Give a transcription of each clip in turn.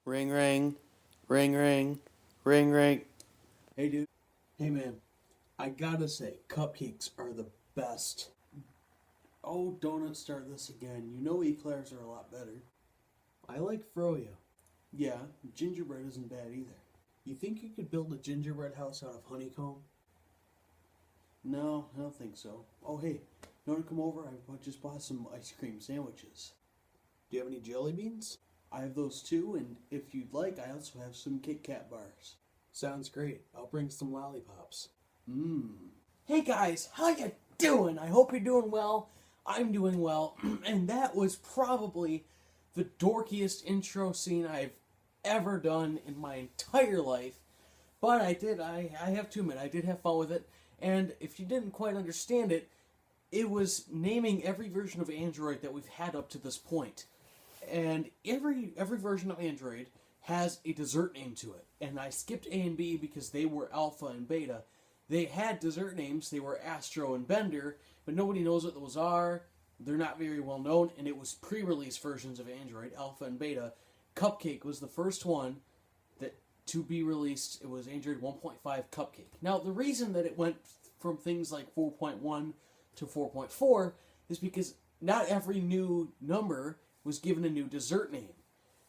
Ring ring, ring ring, ring ring. Hey, dude. Hey, man. I gotta say, cupcakes are the best. Oh, don't start this again. You know eclairs are a lot better. I like froyo. Yeah, gingerbread isn't bad either. You think you could build a gingerbread house out of honeycomb? No, I don't think so. Oh, hey, you want to come over? I just bought some ice cream sandwiches. Do you have any jelly beans? I have those too, and if you'd like, I also have some Kit Kat bars. Sounds great. I'll bring some lollipops. Mmm. Hey guys, how you doing? I hope you're doing well. I'm doing well, and that was probably the dorkiest intro scene I've ever done in my entire life. But I have to admit, I did have fun with it. And if you didn't quite understand it, it was naming every version of Android that we've had up to this point. And every version of Android has a dessert name to it. And I skipped A and B because they were alpha and beta. They had dessert names. They were Astro and Bender, but nobody knows what those are. They're not very well known, and it was pre-release versions of Android, alpha and beta. Cupcake was the first one that to be released. It was Android 1.5 Cupcake. Now, the reason that it went from things like 4.1 to 4.4 is because not every new number was given a new dessert name.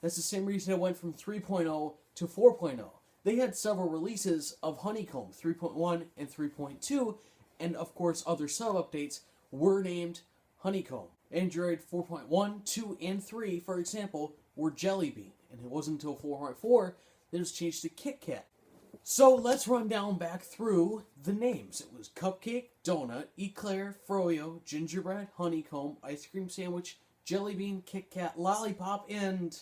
That's the same reason it went from 3.0 to 4.0. They had several releases of Honeycomb, 3.1 and 3.2, and of course other sub-updates were named Honeycomb. Android 4.1, 2, and 3, for example, were Jelly Bean, and it wasn't until 4.4 that it was changed to Kit Kat. So let's run down back through the names. It was Cupcake, Donut, Eclair, Froyo, Gingerbread, Honeycomb, Ice Cream Sandwich, Jelly Bean, Kit Kat, Lollipop, and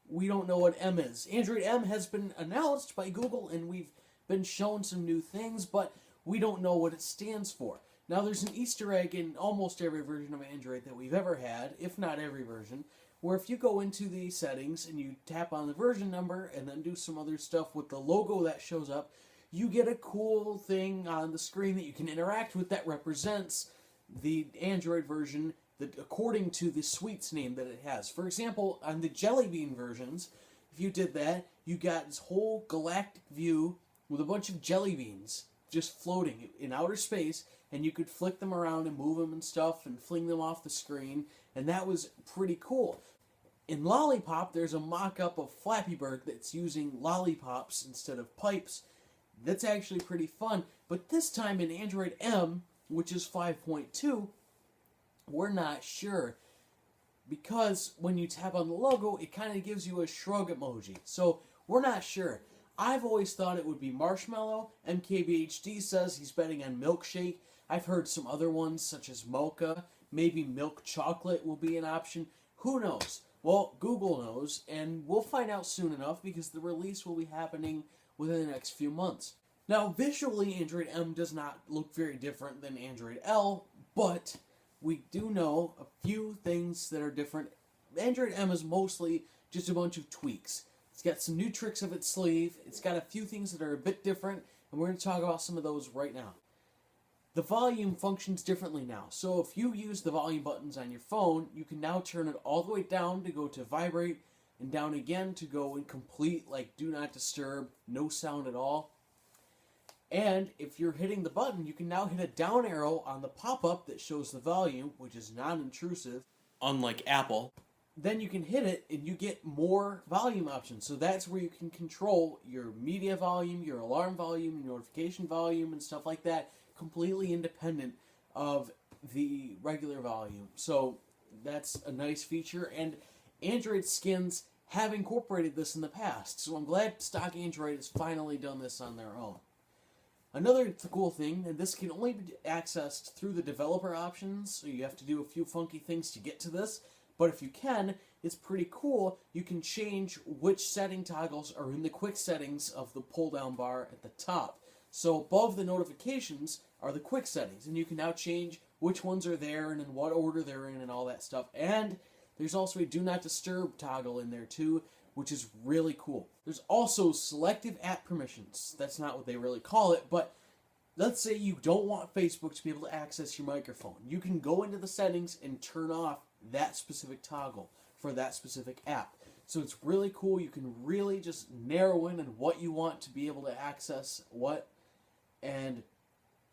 we don't know what M is. Android M has been announced by Google, and we've been shown some new things, but we don't know what it stands for. Now, there's an Easter egg in almost every version of Android that we've ever had, if not every version, where if you go into the settings and you tap on the version number and then do some other stuff with the logo that shows up, you get a cool thing on the screen that you can interact with that represents the Android version according to the sweets name that it has. For example, on the Jelly Bean versions, if you did that, you got this whole galactic view with a bunch of jelly beans just floating in outer space, and you could flick them around and move them and stuff and fling them off the screen, and that was pretty cool. In Lollipop, there's a mock-up of Flappy Bird that's using lollipops instead of pipes. That's actually pretty fun, but this time in Android M, which is 5.2, we're not sure, because when you tap on the logo, it kind of gives you a shrug emoji. So we're not sure. I've always thought it would be Marshmallow. MKBHD says he's betting on Milkshake. I've heard some other ones such as Mocha. Maybe Milk Chocolate will be an option. Who knows? Well, Google knows, and we'll find out soon enough because the release will be happening within the next few months. Now, visually, Android M does not look very different than Android L, but we do know a few things that are different. Android M is mostly just a bunch of tweaks. It's got some new tricks up its sleeve. It's got a few things that are a bit different, and we're going to talk about some of those right now. The volume functions differently now. So if you use the volume buttons on your phone, you can now turn it all the way down to go to vibrate, and down again to go in complete, like, do not disturb, no sound at all. And if you're hitting the button, you can now hit a down arrow on the pop-up that shows the volume, which is non-intrusive, unlike Apple. Then you can hit it and you get more volume options. So that's where you can control your media volume, your alarm volume, your notification volume, and stuff like that, completely independent of the regular volume. So that's a nice feature, and Android skins have incorporated this in the past. So I'm glad stock Android has finally done this on their own. Another cool thing, and this can only be accessed through the developer options, so you have to do a few funky things to get to this, but if you can, it's pretty cool. You can change which setting toggles are in the quick settings of the pull-down bar at the top. So above the notifications are the quick settings, and you can now change which ones are there and in what order they're in and all that stuff. And there's also a do not disturb toggle in there too, which is really cool. There's also selective app permissions. That's not what they really call it, but let's say you don't want Facebook to be able to access your microphone. You can go into the settings and turn off that specific toggle for that specific app. So it's really cool. You can really just narrow in on what you want to be able to access what. And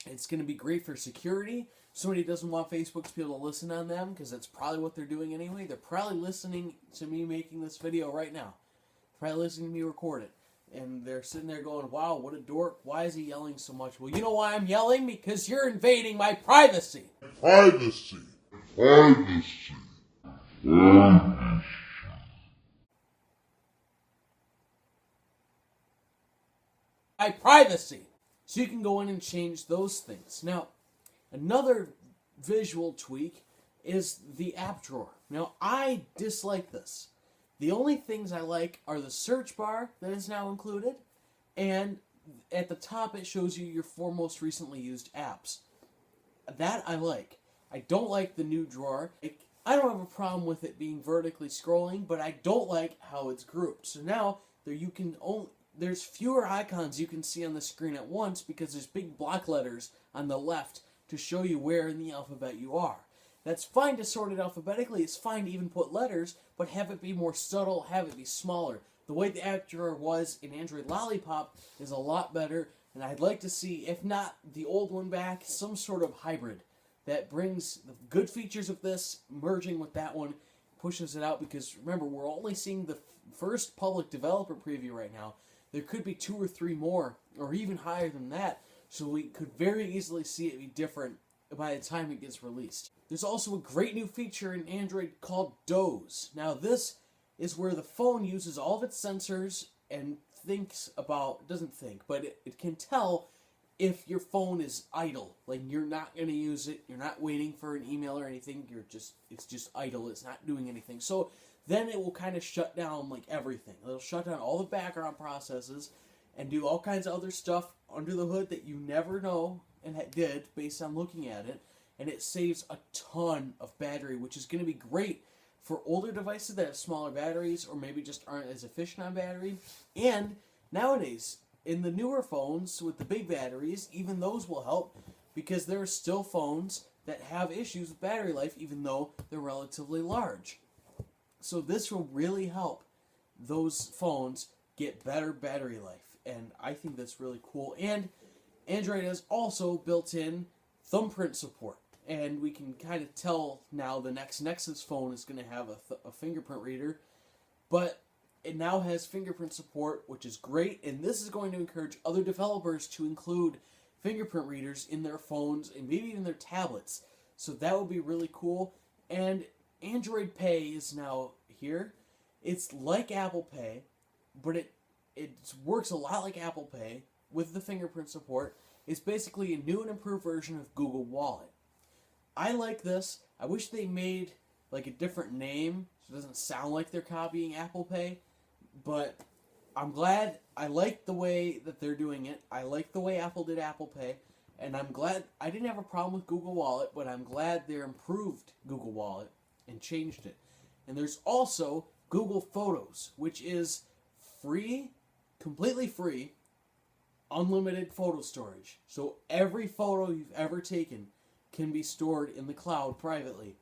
it's going to be great for security. Somebody doesn't want Facebook to be able to listen on them, because that's probably what they're doing anyway. They're probably listening to me making this video right now. Probably listening to me record it. And they're sitting there going, wow, what a dork. Why is he yelling so much? Well, you know why I'm yelling? Because you're invading my privacy. Privacy. My privacy. So you can go in and change those things. Now, another visual tweak is the app drawer. Now, I dislike this. The only things I like are the search bar that is now included, and at the top it shows you your 4 most recently used apps. That I like. I don't like the new drawer. I don't have a problem with it being vertically scrolling, but I don't like how it's grouped. So now there's fewer icons you can see on the screen at once, because there's big block letters on the left to show you where in the alphabet you are. That's fine to sort it alphabetically. It's fine to even put letters, but have it be more subtle, have it be smaller. The way the app drawer was in Android Lollipop is a lot better, and I'd like to see, if not the old one back, some sort of hybrid that brings the good features of this, merging with that one, pushes it out, because remember, we're only seeing the first public developer preview right now. There could be 2 or 3 more, or even higher than that, so we could very easily see it be different by the time it gets released. There's also a great new feature in Android called Doze. Now this is where the phone uses all of its sensors and doesn't think, but it can tell if your phone is idle. Like, you're not going to use it, you're not waiting for an email or anything, it's just idle, it's not doing anything. So then it will kind of shut down like everything. It'll shut down all the background processes and do all kinds of other stuff under the hood that you never know and did based on looking at it. And it saves a ton of battery, which is going to be great for older devices that have smaller batteries or maybe just aren't as efficient on battery. And nowadays, in the newer phones with the big batteries, even those will help, because there are still phones that have issues with battery life even though they're relatively large. So this will really help those phones get better battery life, and I think that's really cool. And Android has also built in thumbprint support, and we can kind of tell now the next Nexus phone is going to have a fingerprint reader, but it now has fingerprint support, which is great, and this is going to encourage other developers to include fingerprint readers in their phones and maybe even their tablets. So that would be really cool. And Android Pay is now here. It's like Apple Pay, but it works a lot like Apple Pay with the fingerprint support. It's basically a new and improved version of Google Wallet. I like this. I wish they made like a different name so it doesn't sound like they're copying Apple Pay, but I'm glad. I like the way that they're doing it. I like the way Apple did Apple Pay, and I'm glad. I didn't have a problem with Google Wallet, but I'm glad they improved Google Wallet and changed it. And there's also Google Photos, which is free, completely free, unlimited photo storage. So every photo you've ever taken can be stored in the cloud privately,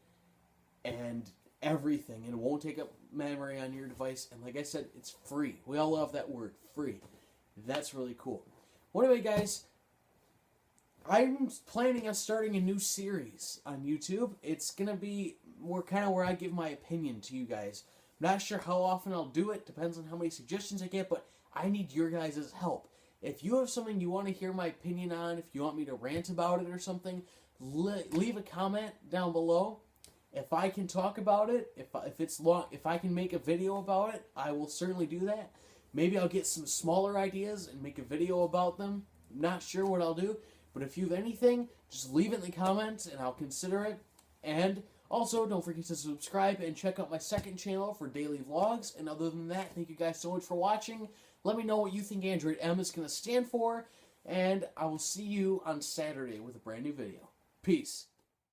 and everything, and it won't take up memory on your device. And like I said, it's free. We all love that word, free. That's really cool. Well, anyway, guys, I'm planning on starting a new series on YouTube. It's gonna be where I give my opinion to you guys. I'm not sure how often I'll do it. Depends on how many suggestions I get, but I need your guys' help. If you have something you want to hear my opinion on, if you want me to rant about it or something, leave a comment down below. If I can talk about it, if it's long, if I can make a video about it, I will certainly do that. Maybe I'll get some smaller ideas and make a video about them. I'm not sure what I'll do, but if you have anything, just leave it in the comments and I'll consider it. And also, don't forget to subscribe and check out my second channel for daily vlogs. And other than that, thank you guys so much for watching. Let me know what you think Android M is going to stand for, and I will see you on Saturday with a brand new video. Peace.